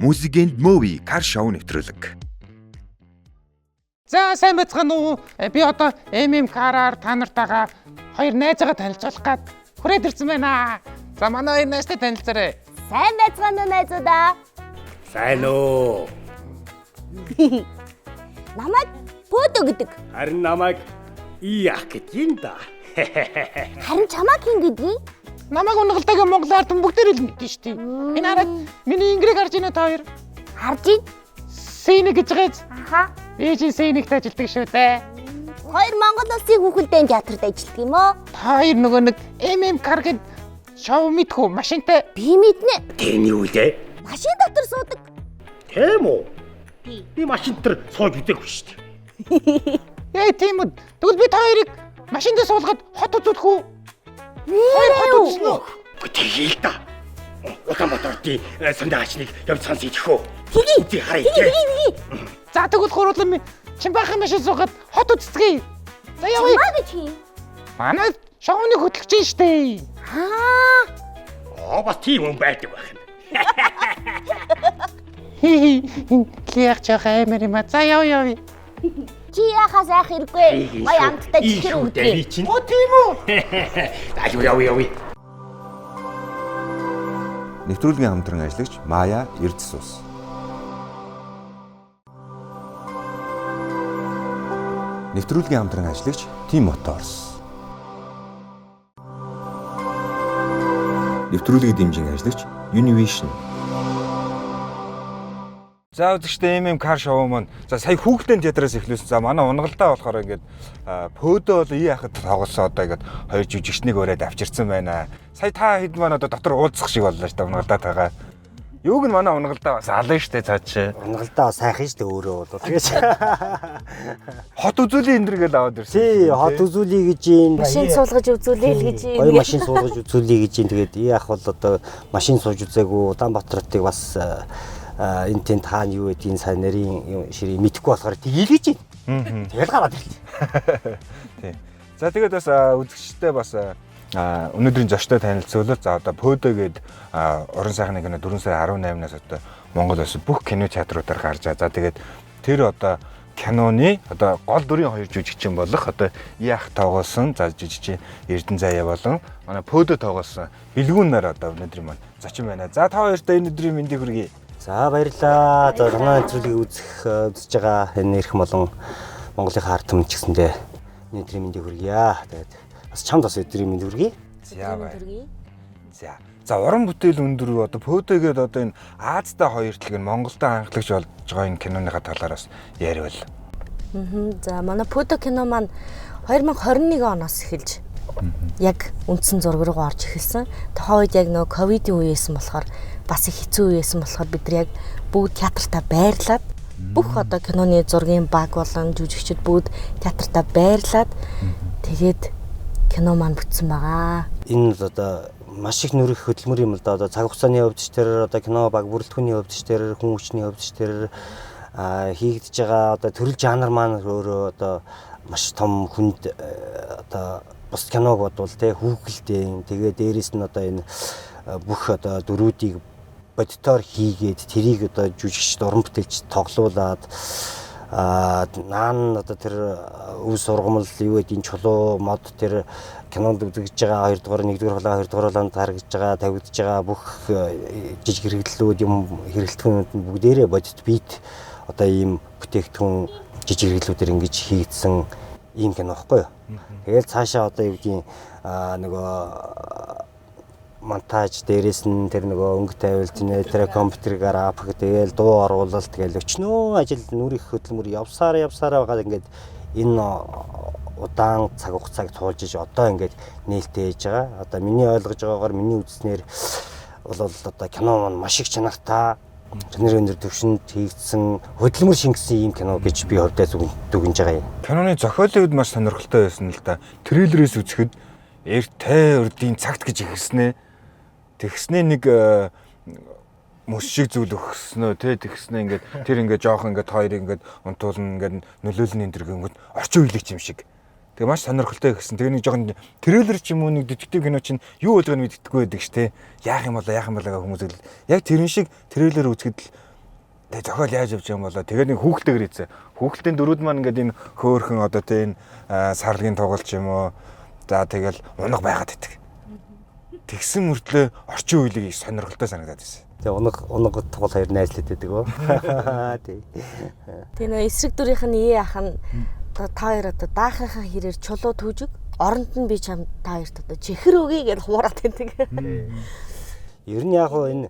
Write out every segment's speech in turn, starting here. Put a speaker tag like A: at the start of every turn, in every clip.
A: Music and Movie кар шоу нэвтрүүлэг.
B: За сайн байцгаана уу? Би одоо караар та нартайгаа хоёр найзаагаа танилцуулах гээд хүрээд ирсэн байна. За манай хоёр найзтай танилцаарай.
C: Сайн байцгаана уу найзуудаа?
D: Сайн уу?
C: Намайг Пөөдө гэдэг.
D: Харин намайг Иях гэдгийг да.
C: Харин чамаа хин гэдгийг?
B: Намайг унгалдаг Монгол ард бүгдээр л мэднэ шүү дээ. Энэ хараад миний ингрэг харж байна та хоёр.
C: Харж ийн?
B: Сэйнэ гэж байгааз.
C: Аха.
B: Би чинь сэйнэгт ажилладаг шүү дээ.
C: Хоёр Монгол улсын хүүхэлдэйн театрт ажилладаг юм уу?
B: Та хоёр нөгөө нэг кар гэд шоу мэдхүү машинтай.
C: Би мэднэ.
D: Тэний үлээ.
C: Машин дотор суудаг.
D: Тийм үү? Би машин дээр сууж үзээгүй шүү дээ.
B: Тийм үү. Тэгвэл би та хоёрыг машиндаа суулгаад хот үзүүлэх үү? Хоёр хот үзсэн үү?
D: Тэгээл да. Улаанбаатарын сандаа ачныг явж сонс идэх үү?
C: Тгий.
D: Хараа.
B: За тэгвэл гурлан чимбахан машин суугаад хот үзцгээе. За явъя.
C: Чамаа гэж хин.
B: Манай шоуны хөтлөгч юм штэ.
D: Бас тийм юм байдаг байх нь.
B: Лиах чах аймар юм. За явъя.
C: Чи яхаа сайх хэрэггүй. Гой амттай чихэр өгдөг.
B: Тийм үү?
D: Явъя.
A: Нэвтрүүлгийн хамтран ажиллагч Мая Эрдсус. Нэвтрүүлгийн хамтран ажиллагч Team Motors. Нэвтрүүлгийн дэмжин ажиллагч Univision.
E: За үзэгчтэй кар шоу маань за сая хүүхдийн театраас эхлүүлсэн. За манай унгалдаа болохоор ингээд Пөөдө бол яахад тоглосоо одоо ингээд хоёр жүжигчнийг өрөөд авчирсан байна. Сая та хэд маань одоо дотор уулзах шиг боллоо шүү дээ унгалдаатайгаа. Юуг нь манай унгалдаа бас алан шүү дээ цааш.
D: Унгалдаа сайхан шүү дээ өөрөө бол. Тэгээс
E: Хот үзүүлээ энэ гэл аваад ирсэн.
D: тий хот үзүүлээ гэж юм.
C: Машин суулгаж үзүүлээ л гэж юм.
D: Хоёр машин суулгаж үзүүлээ гэж юм. Тэгээд яах бол одоо машин сууж үзээгүй Улаанбаатартыг бас энэ тент хаана юу гэдгийг сайн нарийн ширээ мэдэхгүй болохоор тгийл гэж байна. Тэгэл гараад ирлээ.
E: Тий. За тэгээд бас үзэгчтэй бас өнөөдрийн зочтой танилцуулалт за одоо Пөөдө гээд уран сайхны кино 4 сарын 18-наас одоо Монгол улсын бүх кино театруудаар гарч байгаа. За тэгээд тэр одоо киноны одоо гол дүрийн хоёр жүжигчин болох одоо Иах тоглосон за жүжигчин Эрдэнэ Заяа болон манай Пөөдө тоглосон Билгүүн нар одоо өнөөдрийн маань зочин байна. За та хоёртаа энэ өдрийн мэндийг хүргэе.
D: За баярлалаа. За манай нэвтрүүлгийг үзэж байгаа энэ ирэх болон Монголын ард түмэн ч гэсэндээ өдрийн мэндийг хүргье. Тэгээд бас чамд бас өдрийн мэнд хүргэе.
E: За баяр. За уран бүтээл өндөр одоо Пөөдөгээд одоо энэ Азтай хоёртлог нь Монголдо анхлагч болж байгаа энэ киноныхаа талаараас яриул.
C: За манай Пөөдө кино маань 2021 оноос эхэлж яг үндсэн зураг руу орж эхэлсэн. Тухайн үед яг нөгөө ковидын үеэсэн болохоор бас их хэцүү үеэсэн болохоор бид нар яг бүгд театртаа байрлаад бүх одоо киноны зургийн баг болон жүжигчид бүгд театртаа байрлаад тэгээд кино маань бүтсэн байгаа.
D: Энэ одоо маш их нөрөх хөдөлмөр юм л да. Одоо цаг хугацааны хувьд ч тэр одоо кино баг бүрэлдэхүүний хувьд ч тэр хүн хүчний хувьд ч тэр хийгдэж байгаа одоо төрөл жанр маань өөрөө одоо маш том хүнд одоо бус киног бодвол те хүүхэлдэйн тэгээ дээрэс нь одоо энэ бүх одоо дөрүүдийг бодитоор хийгээд тэрийг одоо жүжигчд уран бүтээлч тоглуулад наан одоо тэр өв сургамал юу гэдэг энэ чулуу мод тэр кинонд үзэж байгаа 2 дугаар 1 дугаар холоо 2 дугаар холоонд харагдж байгаа тавигдж байгаа бүх жижиг хэрэглэлүүд юм хэрэглэлтгүүнүүд нь бүгдээрээ бодит бит одоо ийм бүтээгдэхүүн жижиг хэрэглэлүүдээр ингэж хийгдсэн ийм кино байхгүй юу. Тэгэл цаашаа одоо юу гэдгийг нөгөө монтаж дээрээс нь тэр нөгөө өнгө тавилт тэр компьютерээр апх тэгэл дуу оруулалт тэгэл өчнөө ажил нүрийн хөдөлмөр явсараа байгаад ингээд энэ удаан цаг хугацааг туулж иж одоо ингээд нээлттэй хийж байгаа. Одоо миний ойлгож байгаагаар миний үзснээр бол одоо кино маань маш их чанартай чанарын өндөр төвшөнд хийгдсэн хөдөлмөр шингэсэн ийм кино гэж би хувьдаа дүгнэж байгаа юм.
E: Киноны зохиолын үед маш сонирхолтой байсан л да. Трейлерээс үзэхэд эртээ урдын цагт гэж ихснэ. Тэгснээ нэг мөс шиг зүйл өгснөө тий тэгснээ ингээд тэр ингээд жоох ингээд хоёрыг ингээд унтуулна ингээд нөлөөлнө энэ төр ингээд орчин үеигч юм шиг. Тэгээ маш сонирхолтой гэсэн. Тэгээ нэг жоохон трейлер ч юм уу нэг детектив кино чинь юу болгоно мэддэггүй байдаг ш тий. Яах юм болоо гэх хүмүүс яг тэрэн шиг трейлер үзэхэд л Тэгээ зохиол яаж явж байгаа юм болоо. Тэгээд нэг хүүхэлтэйгэр ийцээ. Хүүхэлтийн дөрүүд маань ингээд энэ хөөхөн одоо тийм сарлагын тоглолч юм уу. За тэгэл унаг байгаад идэг. Тэгсэн мөртлөө орчин үеийг сонирхолтой санагдаад байсан.
D: Тэгээ унаг тугал хоёр найзлаад байдаг оо. Тий.
C: Тэгээ нөө эсрэг дүрийнх нь ие ах нь та хоёр одоо даахынхаа хэрээр чулуу түүжиг оронд нь би чам та хоёрт одоо чихэр өгье гэж хуураад байдаг.
D: Ер нь яг энэ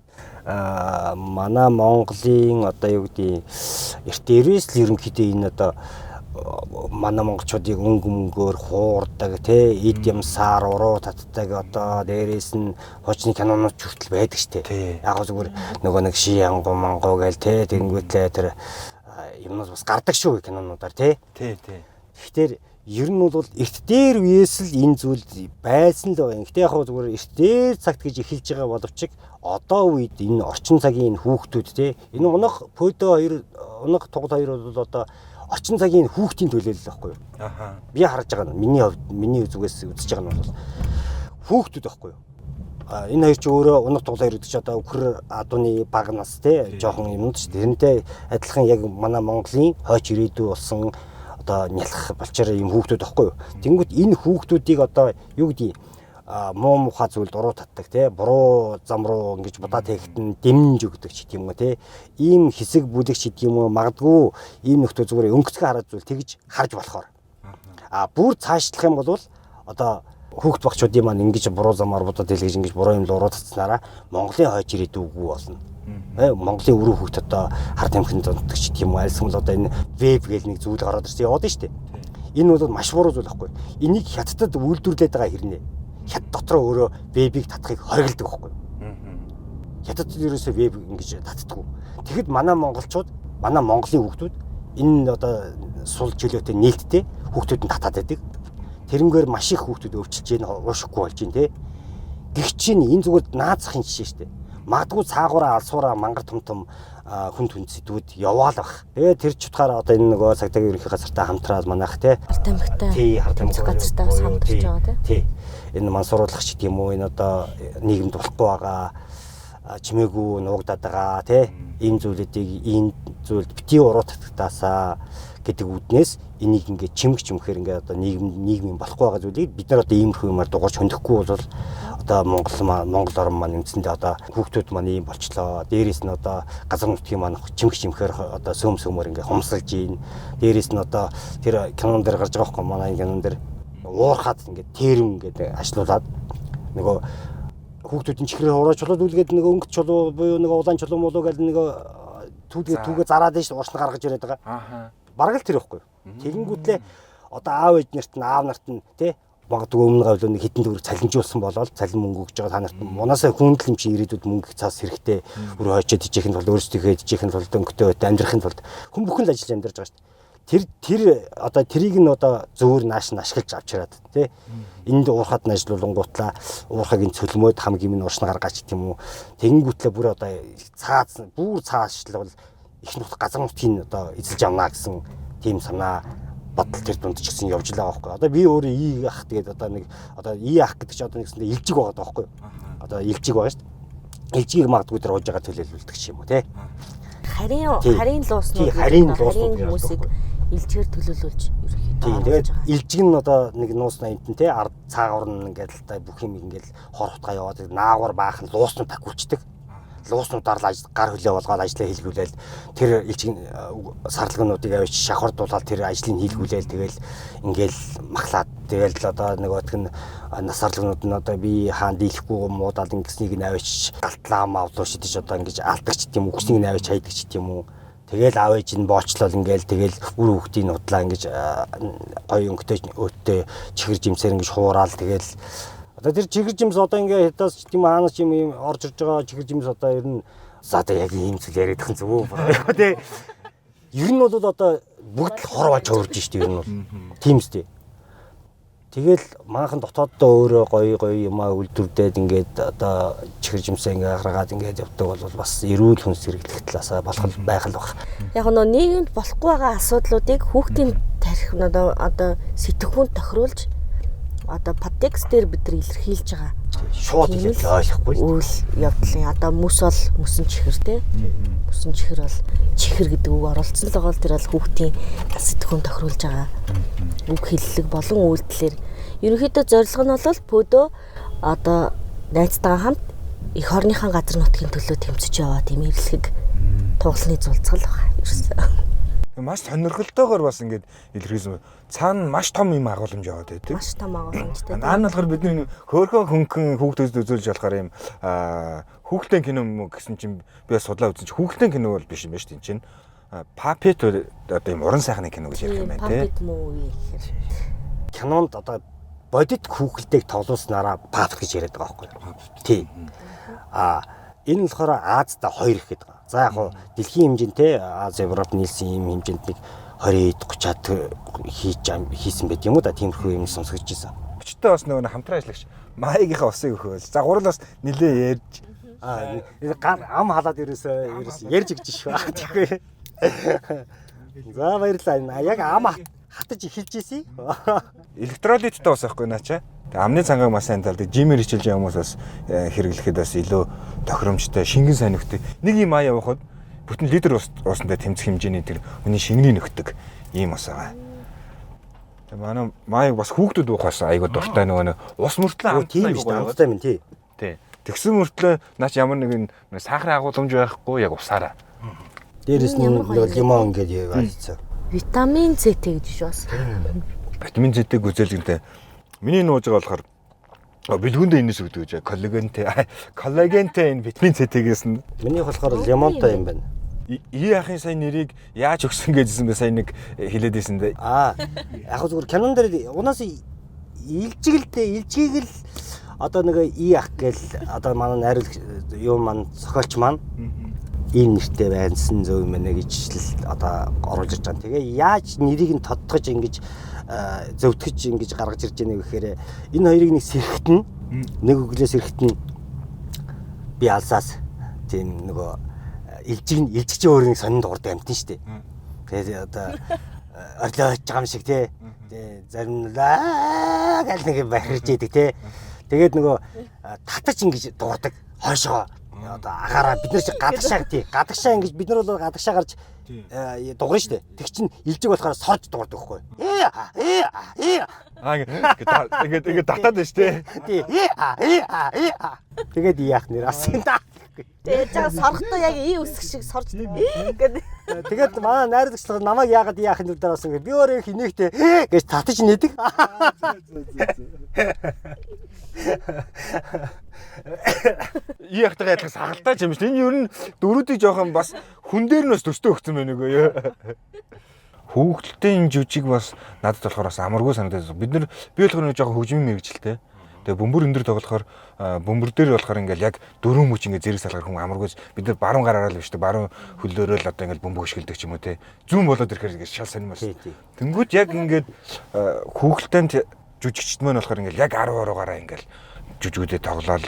D: манай Монголын одоо юу гэдэг эрт дээрээс л ерөнхийдөө энэ одоо манай монголчуудыг мөнгөөр хуурдаг тий эд юмсаар уруу татдаг одоо дээрээс нь хуучны кинонууд хүртэл байдаг штэ. Яг зүгээр нөгөө нэг шиянгу мангу гээл тий тэнгүүтлээ тэр юмнууд бас гардаг шүү кинонуудаар тий. Тэгэхээр ер нь бол эрт дээр үеэс л энэ зүйл байсан л байна. Гэтэ яг зүгээр эрт дээр цагт гэж эхэлж байгаа боловч одоо үед энэ орчин цагийн хүүхдүүд тий энэ унах пөдө хоёр унах тугал хоёр бол одоо орчин цагийн хүүхдийн төлөөлөл байхгүй юу? Аха. Би харж байгаа нь миний зүгээс үзэж байгаа нь бол хүүхдүүд байхгүй юу? Энэ хоёр ч өөрөө унах тугал хоёр гэдэг чи одоо өхөр адууны баг нас тий жоохон юмд ч тэрнтэй адилхан яг манай Монголын хойч ирээдүй болсон одоо нялх болчоор юм хүүхдүүд байхгүй юу? Тэнгүүт энэ хүүхдүүдийг одоо юу гэдэг муу муха зүйлд уруу татдаг тий буруу зам руу ингэж будаа тэгэхэд дэмнж өгдөг ч гэдэм юм уу тий ийм хэсэг бүлэгч гэдэг юм уу магадгүй ийм нөхцөл зүгээр өнгөцгөө хараад зүйл тэгж харж болохоор бүр цаашлах юм бол одоо хүүхд багчуудын маань ингэж буруу замаар будаа дэлгэж ингэж буруу юм уруу татснараа Монголын хойч ирээдүйгүй болно. Монголын өрөө хүүхд одоо хар тамхинд дундаг ч гэдэг юм уу альсгал одоо энэ веб гэл нэг зүйл гараад ирсэн яваад штэ. Энэ бол маш буруу зүйл байхгүй. Энийг хятадд үйлдвэрлээд байгаа хэрнээ. Хят дотроо өөрөө вебийг татахыг хориглодог байхгүй. Хятад ерөөсөө веб ингэж татдаг. Тэгэхэд манай монголчууд, манай Монголын хүүхдүүд энэ одоо сул чөлөөтэй нээлттэй хүүхдүүд нь татаад байдаг. Тэрнгээр маш их хүүхдүүд өвчлж гин уушихгүй болж гин те. Гэх чинь энэ зүгээр наазахын жишээ шүү дээ. Магадгүй цаагаараа алсуураа мангар том хүн хүнсэдүүд яваал бах. Тэгээ тэр ч утгаараа одоо энэ нөгөө цагтаагийн ерөнхий газартаа хамтраад манайх те.
C: Тамхитай.
D: Тий, хардамж
C: газартаа хамтарч байгаа
D: тий. Энэ мансууруулах ч гэдэг юм уу энэ одоо нийгэмд болохгүй байгаа чимээгүй нуугдаад байгаа тий. Ийм зүйлүүдийг энэ зүйлд бити уруу татагдаасаа гэдэг үднээс энийг ингээд чимэхээр ингээд одоо нийгмийн болохгүй байгаа зүйлийг бид нар одоо иймэрхүү юмар дугуйж хөндөхгүй бол одоо Монгол орн маань үндсэндээ одоо хүүхдүүд маань ийм болчлоо. Дээрээс нь одоо газар нутгийн маань чимэхээр одоо сөмөр ингээд хумсалж ийн. Дээрээс нь одоо тэр кинон дээр гарч байгаа байхгүй манай кинон дээр уурхаад ингээд терм ингээд ашлуулад нөгөө хүүхдүүдийн чихрээ ураач чулууд үлгээд нөгөө өнгөт чулуу буюу нөгөө улаан чулуу молоо гэдэг нөгөө түүгээ зараад ш ууршна гаргаж ирээд байгаа. Ааха. Бараг л тэр ихгүй. Тэгэнгүүтлээ одоо аав ээж нарт нь аав нарт нь тий магадгүй өмнө гавлын нэг хитэн төгрөг цалинжуулсан болоод цалин мөнгө өгж байгаа та нарт унаасаа хүндэл юм чи ирээдүйд мөнгө цаас хэрэгтэй өөр хойчод ижих нь бол өөрсдийнхөө ижих нь бол дөнгөтэй амьдрахын тулд хүн бүхэн л ажил амьдарч байгаа шүү дээ. Тэр одоо трийг нь одоо зөөр нааш нь ашиглаж авч хараад тий энд уурхад нь ажиллуулангуутлаа уурхагийн цөлмөөд хамгийн минь ууршна гаргаач гэх юм уу. Тэгэнгүүтлээ бүр одоо цаашлал их нут газар нутгийн одоо эзэлж авна гэсэн тийм санаа бодол тэр дунд ч гэсэн явж байгаа байхгүй. Одоо би өөрөө ий ах тэгээд одоо нэг одоо ий ах гэдэг чи одоо нэгсэндээ илжиг байгаа байхгүй. Одоо илжиг байгаа шүү дээ. Илжиг магадгүй тэр ууж байгаа төлөөлөлдөг ч юм уу те.
C: Харийн лууснууд
D: харийн хүмүүсийг
C: илжгээр төлөөлүүлж ерөөхдөө.
D: Тийм тэгээд илжиг нь одоо нэг нууснаа энтэн те ард цаагуур нь ингээд л та бүх юм ингээд хор хутгаа яваад наагур баахан лууснууд тагвчдаг. Лууснуудаар л гар хөлөө болгоод ажлаа хийлгүүлээл тэр илжиг сарлагнуудыг авч шахардуулаад тэр ажлыг хийлгүүлээл тэгэл ингээл махлаад тэгэл одоо нөгөөх нь насарлагнууд нь одоо би хаан дийлэхгүй муудаад ингэснийг нь авч галтлаа мавлуу шидэж одоо ингэж алдагч тийм үгснийг нь авч хайдаг ч тийм үү. Тэгэл аав ээж нь боолчлол ингээл тэгэл үр хүүхдийн удлаа ингэж гоё өнгөтэй өөттэй чихэр жимсээр ингэж хуураад тэгэл одоо тэр чихэр жимс одоо ингээ хятаас ч тийм хаанаас ч юм орж ирж байгаа чихэр жимс одоо ер нь за одоо яг ийм зүйл яриадах нь зөв тий. Ер нь бол одоо бүгд л хор болж хөрж штэ ер нь бол. Тийм үстэй. Тэгэл манхан дотооддоо өөрөө гоё юмаа үлдвэрдээд ингээд одоо чихэр жимсээ ингээ гаргаад ингээд явдаг бол бас эрүүл хүнс хэрэглэх талаасаа болох байх л баг.
C: Яг нөө нийгэмд болохгүй байгаа асуудлуудыг хүүхдийн тарих одоо сэтгхүүнд тохируулж одоо подтекст дээр бид нар илэрхийлж байгаа.
D: Шууд хэлээд ойлгохгүй.
C: Үйл явдлын одоо мөс бол мөсөн чихэр те. Мөсөн чихэр бол чихэр гэдэг үг оролцсон л байгаа л тэр бол хүүхдийн сэтгүүн тохируулж байгаа. Үг хэллэг болон үйлдэлээр ерөнхийдөө зорилго нь бол пөдөө одоо найзтайгаа хамт эх орныхаа газар нутгийн төлөө тэмцэж яваа тийм эвлэхэг туугалны зулцгал байгаа ерөөсөө.
E: Маш сонирхолтойгоор бас ингээд илэрхийлсэн. Цаана маш том юм агуулмж яваад байдаг.
C: Маш том агуулмжтай.
E: Наа нь болохоор бидний хөөхөн хөнгөн хүүхдүүд үзүүлж болохоор юм хүүхдийн кино юм гэсэн чинь би бас судлаа үзсэн чинь хүүхдийн кино бол биш юм байна шүү дээ чинь. Puppet одоо юм уран сайхны кино гэж ярих юм байна тий.
C: Puppet movie гэхээр.
D: Кинонд одоо бодит хүүхэлдэйг тоглуулснараа puppet гэж яриад байгаа байхгүй юу? Тий. Энэ болохоор Азда 2 их гэдэг. За яг хуу дэлхийн хэмжээнд Аз Европ нийлсэн юм хэмжээнд нэг 20-30-аад хийсэн байт юм уу да, тиймэрхүү юм сонсгож ирсэн.
E: Өчтөө бас нөгөө хамтран ажиллагч Маягийнхаа усыг өгөөл. За гурал бас нилээ ярьж
D: ам халаад ерөөсөө ярьж өгч шүү. Тэгэхгүй. За баярлалаа. Яг ам хатаж эхэлж ийсэн.
E: электролиттэй бас байхгүй наача. Тэгээ амны цангааг маш сайн талдаг. Жимээр хичээлж байгаа хүмүүс бас хэрэглэхэд бас илүү тохиромжтой, шингэн сайн нөхдөг. Нэг юм аа явахад бүтэн литр уусандаа тэмцэх хэмжээний тэр хүний шингэний нөхдөг ийм бас байгаа. Тэгээ манай маяг бас хүүхдүүд уухаас айгуу дуртай нөгөө ус мөртлөө
D: тийм биш амттай минь тий.
E: Тий. Тэгсэн мөртлөө наач ямар нэгэн сахарын агуулмж байхгүй яг усаараа.
D: Дээрээс нь нэг лимон ингээд яац.
C: Витамин С гэж бас.
E: Витамин С-тэй гүзэлгэнтэй. Миний нууж байгаа болохоор бэлгүүндээ энэс өгдөг гэж коллагентэй энэ витамин С-тэйгээс нь.
D: Миний болохоор лимонтой юм байна.
E: Яахын сайн нэрийг яаж өгсөн гэжсэн бэ сайн нэг хэлээд ийсэн дээ.
D: Яг зүгээр кинон дээр унаас илжигийг л одоо нэг ах гээл одоо манай найруулагч юу маань зохиолч маань ийм нэртэй байнсан зөв юм байна гэж л одоо оруулж ирж байгаа. Тэгээ яаж нэрийг нь тодтогч ингэж зөвтгөж ингэж гаргаж ирж байгааг гэхээр энэ хоёрыг нэг сэрхтэн нэг өглөө сэрхтэн би алсаас тийм нөгөө илжигч өөр нэг сонин дуурд амтэн штэ. Тэгээд одоо орлооч байгаа юм шиг тий. Зарим гал нэг бахирж идэг тий. Тэгээд нөгөө татаж ингэж дуурдаг хойшоо одоо агаараа бид нар чи гадагшаа ингэж бид нар бол гадагшаа гарч дугрын штэ. Тэг чин илжиг болохоор сорж дуурдаг байхгүй.
E: Ингээд татаад байна штэ.
D: Тий. Тэгээд яах нэр асан та.
C: Тэгээд жаа сорхтой яг ий үсэх шиг сорж гэдэг.
D: Тэгээд манай найрлагчлага намайг яагаад яах юм дээр басан гэ би өөрөө хинэгтэй гэж татаж нэдэг.
E: Яахтайгаа ялах сагалтай юм шүү. Энэ ер нь дөрүүдийг жоохон бас хүн дээр нь бас төстэй өгсөн байна нөгөө. Хүүхдэлтэй энэ жүжиг бас надад болохоор бас амаргүй санагдаж байна. Бид нар би болохоор нэг жоохон хөгжмийн мэрэгчлээ. Тэгээ бөмбөр өндөр тоглохоор бөмбөр дээр болохоор ингээл яг дөрөв мөч ингээд зэрэг салгаар хүн амаргүй бид нар баруун гараараа л биш үү баруун хөлөөрөө л одоо ингээд бөмбөг шгэлдэг ч юм уу те зүүн болоод ирэхээр ингээд шал сонирмас. Тэнгүүд яг ингээд хүүхдэлтэй жүжигчд маань болохоор ингээл яг 10 оруугаараа ингээл жүжигүүдэд тоглоол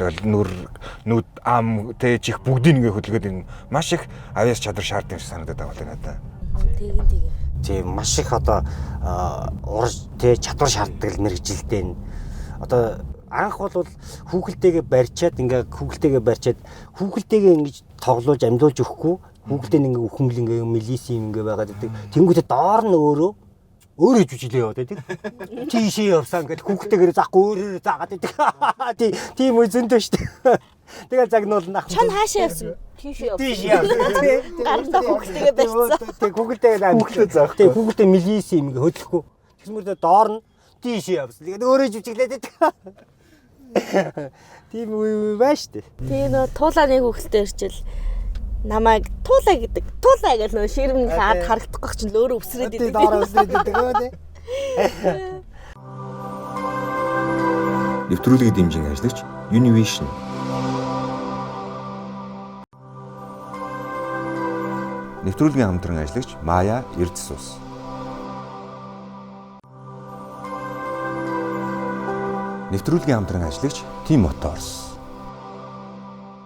E: нүд ам тэ чих бүгдийг ингээд хөдөлгөөд энэ маш их авьяас чадвар шаарддаг юм шиг санагдаад байгаа надад.
D: Тийм маш их одоо урж тэ чадвар шаарддаг мэрэгжилтэй энэ одоо анх бол хүүхэлтэйгээ барьчаад хүүхэлтэйгээ ингэж тоглуулж амьдуулж өгөхгүй хүүхэлтэй ингээ үхэмл ингээ мелисим ингээ байгаад байдаг. Тэнгүүтээ доор нь өөрөө жүжиглээ яваад байдаг. Тийшээ явсан ингээд хүүхэлтэйгээр заахгүй өөрөө заагаад байдаг. Тийм үе зөндөө шүү дээ. Тэгэл загнуулна.
C: Чон хаашаа явсан? Тийшээ
D: явсан.
C: Гарантаа хүүхэлтэйгээ барьсан.
D: Тэг хүүхэлтэй заах. Тэг хүүхэлтэй мелисим ингээ хөдлөхгүй. Тэгсмэрдээ доор нь тийшээ явсан. Тэгээд өөрөө жүжиглээд байдаг. Тийм үе байж тээ.
C: Тэгээ нөө туулааны хүүхэлтэй ирчил намайг туулаа гэдэг. Туулаа гэж нөө ширмэн хаад харагдахгүй чинь өөрөө өсрээд идэв.
D: Дараа өсрээд идэв үү?
A: Нэвтрүүлгийг дэмжин ажиллагч Univision. Нэвтрүүлгийн хамтран ажиллагч Maya Erdsус. Нэвтрүүлгийн хамтран ажиллагч Team Motors.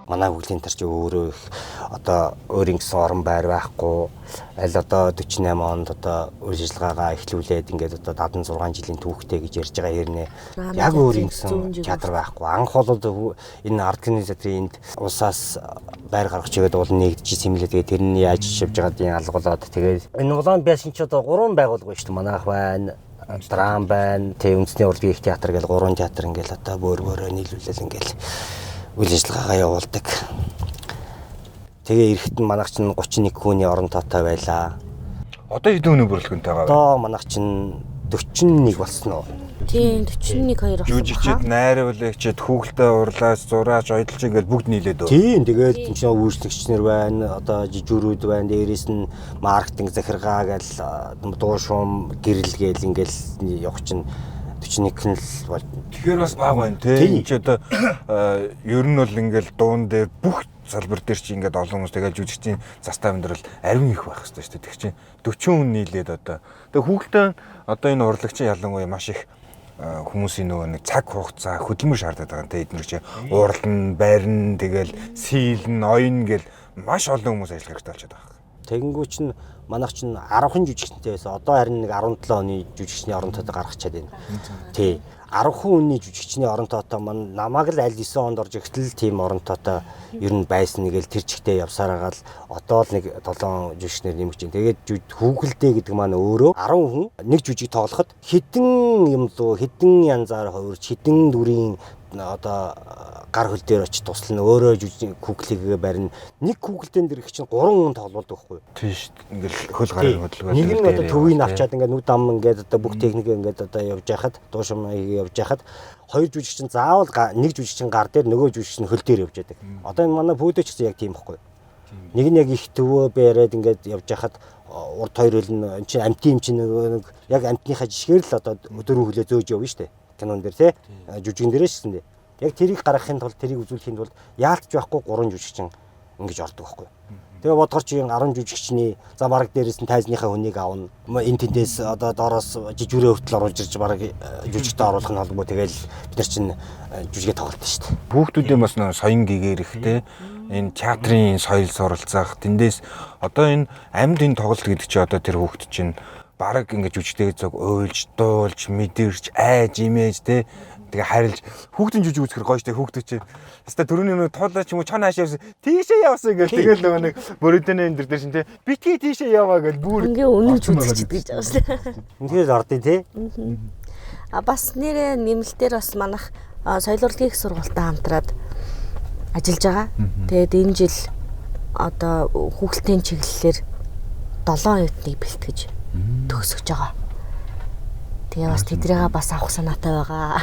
D: Манай хөглийн төр чи өөрөө их одоо өөрийн гэсэн орон байр байхгүй. Аль одоо 48 онд одоо үйл ажиллагаагаа эхлүүлээд ингээд одоо 76 жилийн түүхтэй гэж ярьж байгаа хэрнээ яг өөрийн гэсэн театр байхгүй. Анх бол энэ арт кино театрын энд улсаас байр гаргах чигээд уул нэгдэж сэмлээ. Тэгээд тэрний яаж шивж байгаадын алгуулад тэгээд энэ улаан байшин ч одоо 3 байгуулга шүү дээ. Манайх байна. Драм байна. Тэг үндэсний урлагийн их театр гэж 3 театр ингээл одоо бөөрөөрөө нийлүүлэл ингээл үйл ажиллагаагаа явуулдаг. Тэгээ эрэхтэн манайх чинь 31 хүний орон тоотой байлаа.
E: Одоо хэдэн хүний бүрэлдэхүүнтэй байгаа вэ?
D: Одоо манайх чинь 41 болсон уу?
C: Тийм 41 2 болсон.
E: Жүжигчид, найруулагчид, хүүхэлтэй урлаач, зураач, ойдлч ингээд бүгд нийлээд үү?
D: Тийм тэгээд энэ чинь үйлчлэгчнэр байна, одоо жижүүрүүд байна, дээрээс нь маркетинг захиргаа гээл дуу шуум гэрэл гээл ингээл явах чинь 41 л бол.
E: Тэгэхээр бас баг байна тий. Энд ч одоо ер нь бол ингээл дуун дээр бүх салбар дээр чи ингээд олон хүмүүс тэгэл жүжигчдийн застав амьдрал ариун их байх хэрэгтэй шүү дээ. Тэг чинь 40 хүн нийлээд одоо. Тэг хүүхэлтэй одоо энэ урлагчийн ялангуяа маш их хүмүүсийн нөгөө нэг цаг хугацаа хөдөлмөр шаарддаг байгаа нэ эдгээр чи урална, байрна, тэгэл сийлэн, оён гэл маш олон хүмүүс ажиллах хэрэгтэй болчиход байгаа.
D: Тэгэнгүүт чинь манайх чинь 10хан жүжигчтэй байсан. Одоо харин нэг 17 оны жүжигчний орон тоотой гаргачаад байна. Тий. 10 хүний жүжигчний орон тоотой маань намайг л аль 9 онд орж ихтэл тийм орон тоотой ер нь байсан нэгэл тэр чигтээ явсараагаал одоо л нэг 7 жүжигчнэр нэмэгч юм. Тэгээд хүүхэлдэй гэдэг маань өөрөө 10 хүн нэг жүжиг тоглоход хэдэн юм лөө хэдэн янзаар хувирч хэдэн дүрийн одоо гар хөл дээр очиж туслана өөрөө жүжиг хүүхлийгээ барина. Нэг хүүхэлдэн дээр их чинь 3 хүн тоглолдог байхгүй юу?
E: Тийш ингээл хөл гарын хөдөлгөөн.
D: Нэг нь одоо төвийг авчаад ингээд нүд ам ингээд одоо бүх техникээ ингээд одоо явж яхад дуушам явж яхад хоёр жүжигчин заавал нэг жүжигчин гар дээр нөгөө жүжигчин хөл дээр явж яадаг. Одоо энэ манай пөөдөч гэсэн яг тийм байхгүй юу? Нэг нь яг их төвөө бэрээд ингээд явж яхад урд хоёр хөл нь энэ чинь амтын юм чинь нэг яг амтныхаа жишгээр л одоо өдөрөө хөлөө зөөж явна шүү дээ. Кинон дээр тий жүжигэн дээрээс гэсэн дээ. Яг тэрийг гаргахын тулд тэрийг үзүүлэхийн тулд яалтч байхгүй 3 жүжигчин ингэж ордог байхгүй. Тэгээ бодгор чи 10 жүжигчний за бараг дээрээс нь тайзныхаа хүнийг авна. Энэ тэндээс одоо доороос жижигрээ хүртэл оруулж ирж бараг жүжигтэй оруулах нь холбоо тэгэл бид нар чинь жүжигээ тоглолт шүү дээ.
E: Хүүхдүүдийн бас нэг соён гэгээр ихтэй энэ театрын соёл суралцах тэндээс одоо энэ амьд энэ тоглолт гэдэг чи одоо тэр хүүхд чинь бараг ингээд жүжигтэй зөв уйлж, дуулж, мэдэрч, айж, имэж те тэгээ харилж хүүхдийн жүжиг үзэхэр гоё штэ хүүхдүүд чи хэвээ төрөний нэг туулаа ч юм уу чон хаашаа явсан тийшээ явсан гэл тэгэл нөгөө нэг бүрээдэнэ энэ дээр шин те битгий тийшээ яваа гэл бүр
C: ингээ өнөж үзчихэж гэж байгаа шүү.
D: Ингээд ордын тий.
C: Бас нэрээ нэмэлтээр бас манах соёл урлагийн их сургуультай хамтраад ажиллаж байгаа. Тэгээд энэ жил одоо хүүхэлдэйн чиглэлээр 7 оюутныг бэлтгэж төгсөж байгаа. Тэгээ бас тэдрээгээ бас авах санаатай байгаа.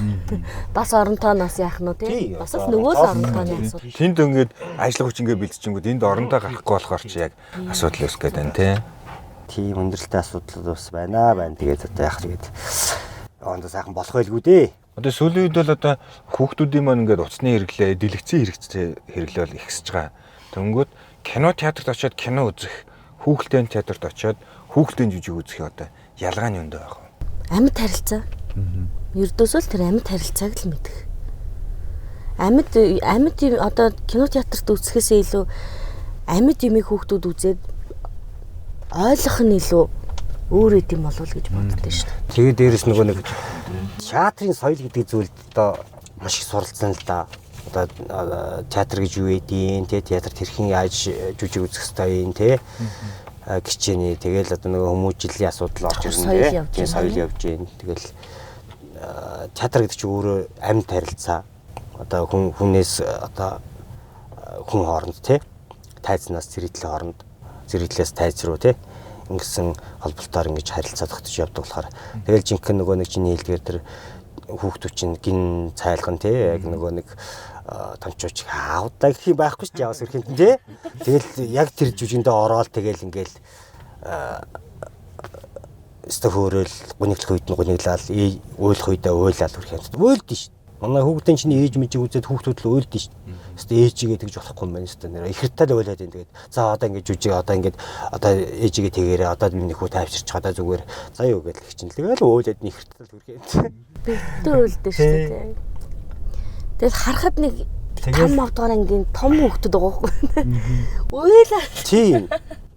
C: Бас оронтойноос яах нь тий? Бас л нөгөө л оронтойны асуудал.
E: Тэнд ингээд ажил хүч ингээд бэлтчихэнгүүд энд оронтой гарахгүй болохоор чи яг асуудал өс гээд байна тий.
D: Тийм өндөрлөлтөй асуудал бас байна. Тэгээд одоо яах гээд онд сайхан болох байлгүй дээ.
E: Одоо сүүлийн үед бол одоо хүүхдүүдийн маань ингээд уцны хэрэглээ, дэлгэцийн хэрэглээ бол ихсэж байгаа. Тэнгүүд кино театрт очиод кино үзэх, хүүхэлдэйн театрт очиод хүүхэлдэйн жүжиг үзэх одоо ялгаа нь өндөө байх.
C: Амьд харилцаа. Ердөөсөө л тэр амьд харилцааг л мэдэх. Амьд одоо кино театрт үзэхээс илүү амьд юмыг хүүхдүүд үзээд ойлгох нь илүү өөр юм болов уу гэж боддоо шүү дээ.
D: Тэгээд дээрэс нөгөө нэг театрын соёл гэдэг зүйлд одоо маш их суралцсан л да. Одоо театр гэж юу вэ? Театрт хэрхэн яаж жүжиг үзэх ёстой юм те. Гिचээний тэгэл одоо нөгөө хүмүүжлийн асуудал орж ирнэ те. Соёл явж гин. Тэгэл театр гэдэг чинь өөрөө амьд харилцаа. Одоо хүнээс одоо хүн хооронд те. Тайзнаас зэрэгтлээ хооронд зэрэглээс тайз руу те. Ингэсэн холболтоор ингэж харилцаа тогтож явдаг болохоор тэгэл жинхэнэ нөгөө нэг чиний хэлдгээр тэр хүүхдүүд чинь гин цайлган те яг нөгөө нэг томчууч аавдаа гэх юм байхгүй шүү дээ яваас өрхөнд те тэгэл яг тэр жүжигэндээ ороод тэгэл ингээл стохорол гуниглах үед нь гуниглал уйлах үедээ уйлал өрхөнд уйлдэн шүү. Манай хүүхдийн чинь ээж мжиг үзээд хүүхдүүд л уйлдэн шүү. Эсвэл ээжигээ тэгж болохгүй юм байна шүү дээ. Их хэртэй л уйлаад байна тэгээд. За одоо ингэж жүжиг одоо ингэж одоо ээжигээ тэгээрээ одоо миний хүү тайвширч одоо зүгээр за юу гэж л чинь тэгэл уйлаад нэг хэртэй л хүрхээ.
C: Битүү уйлдэн шүү дээ. Тэгэл харахад нэг 5 авдгаар ангийн том хүүхдүүд байгаа байхгүй. Уйлаа.
D: Тийм.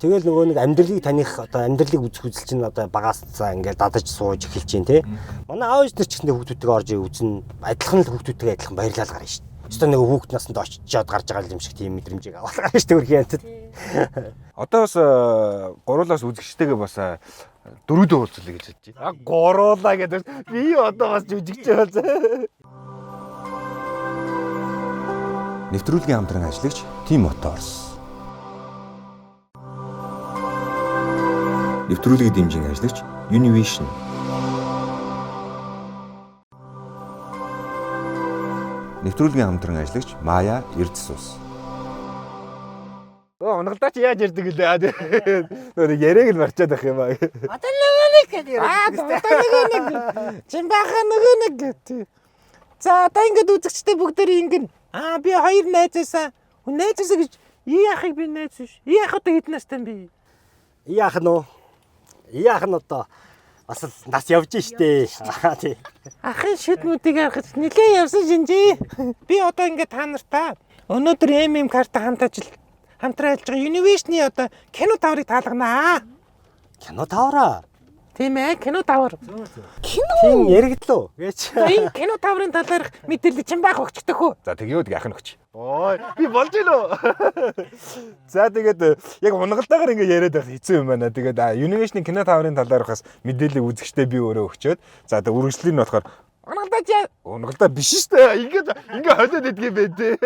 D: Тэгэл нөгөө нэг амьдралыг таних одоо амьдралыг үзэх үзэл чинь одоо багаас цаа ингээд дадаж сууж эхэлж чинь те. Манай аав ээж нар ч гэсэн хүүхдүүдтэйгээ орж үзнэ. Адилхан л хүүхдүүдтэйгээ адилхан баярлал гарна шүү дээ. Өстө нөгөө хүүхд насанд очиж гарч байгаа юм шиг тийм мэдрэмжийг авах гарна шүү дээ үргэлж янзад.
E: Одоо бас гуруулаас үзэгчтэйгээ бас дөрүүдөө уулзлаа гэж бодож байна. Гуруулаа гэдэг би одоо бас жүжигч байна.
A: Нэвтрүүлгийн хамтран ажиллагч Team Motors. Нэвтрүүлгийг дэмжин ажиллагч Univision. Нэвтрүүлгийн хамтран ажиллагч Maya Erdsус.
E: Унгалдаач яаж ярьдаг гэлээ. Нөгөө яриаг л марчаад байх юм аа.
C: Одоо нэг гэдэг.
B: Одоо нэг. Чимбахан нэг гэдэг. За одоо ингэж үзэгчтэй бүгдээрээ ингэн. Би хоёр найзаасаа. Найзаасаа гэж яахыг би найз биш. Яах одоо хэд настай би?
D: Яах нь уу? Яах нь одоо бас л нас явж штэ. Тий.
B: Ахын шүднүүдийг харахад нэлээд явсан шинжээ. Би одоо ингэ та нартаа өнөөдөр карта хамтран ажиллаж байгаа Univision-ы одоо кино таврыг таалганаа.
D: Кино тавраа.
B: Тийм ээ, кино тавар.
D: Тийм яригдлоо. Гэж.
B: Энэ кино таврын талаарх мэдээлэл чинь байх өгчдөг хөө.
E: За тэгээд яах нь өгч. Ой, би болж гинөө. За тэгээд яг унгалдаагаар ингэ яриад байх хэцүү юм байна. Тэгээд Univision-ы кино таврын талаарх бас мэдээлэл үзэгчтэй би өөрөө өгчөөд. За тэгээд үргэлжлэл нь болохоор унгалдаа биш шүү дээ. Ингээ холиод идэх юм бэ дээ.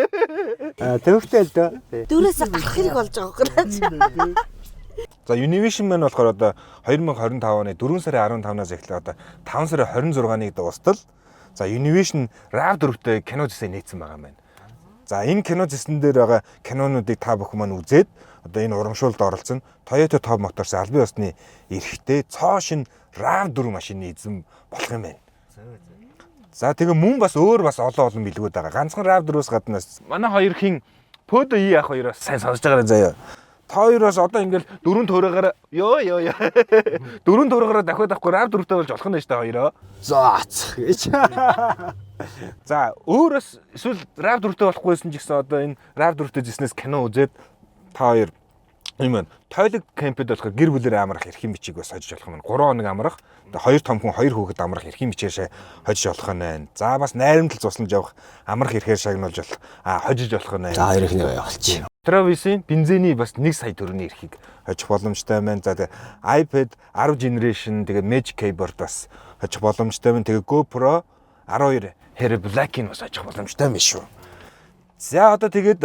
D: Төвхтэй л дөө.
C: Дөрөөс гарах хэрэг болж байгаа юм.
E: За Univision маань болохоор одоо 2025 оны 4 сарын 15-наас эхлээ одоо 5 сарын 26-ныг дуустал. За Univision RAV4-тэй кино зэсээ нээсэн байгаа юм байна. За энэ кино зэсэн дээр байгаа кинонуудыг та бүхэн маань үзээд одоо энэ урамшуулд оролцсон Toyota Top Motors албан ёсны эрхтэй цоо шин RAV4 машины эзэн болох юм байна. За тэгээ мөн бас өөр бас олон билгүүд байгаа. Ганцхан RAV4-өөс гаднаас манай хоёрын Peugeot i ах хоёроос сайн сонсож байгаа заяа. Та хоёроос одоо ингээл 4 туураагаар дөрөв туураагаар дахиад авахгүй RAV4-тэй болж болох нь шүү дээ хоёроо.
D: Заац гэж.
E: За өөрөөс эсвэл RAV4-тэй болохгүйсэн ч гэсэн одоо энэ RAV4-тэй зэснээс кино үзээд та хоёр юм байна. Тойлог кемпэд болохоор гэр бүлээр амрах эрхийн бичиг бас хожиж болох юм. 3 хоног амрах. Тэгээ 2 том хүн 2 хүүхэд амрах эрхийн бичээшээ хожиж болох нь байна. За бас найрамдал цуслаж явах амрах эрхээр шагнуулж болох хожиж болох нь байна.
D: За хоёр ихнийгээ явуулчих.
E: Travis-ийн бензиний бас 1 сая төгрөгийн эрхийг хожих боломжтой байна. За тэгээ iPad 10 generation тэгээ Magic Keyboard бас хожих боломжтой байна. Тэгээ GoPro 12 Hero Black-ийг бас хожих боломжтой байна шүү. За одоо тэгээд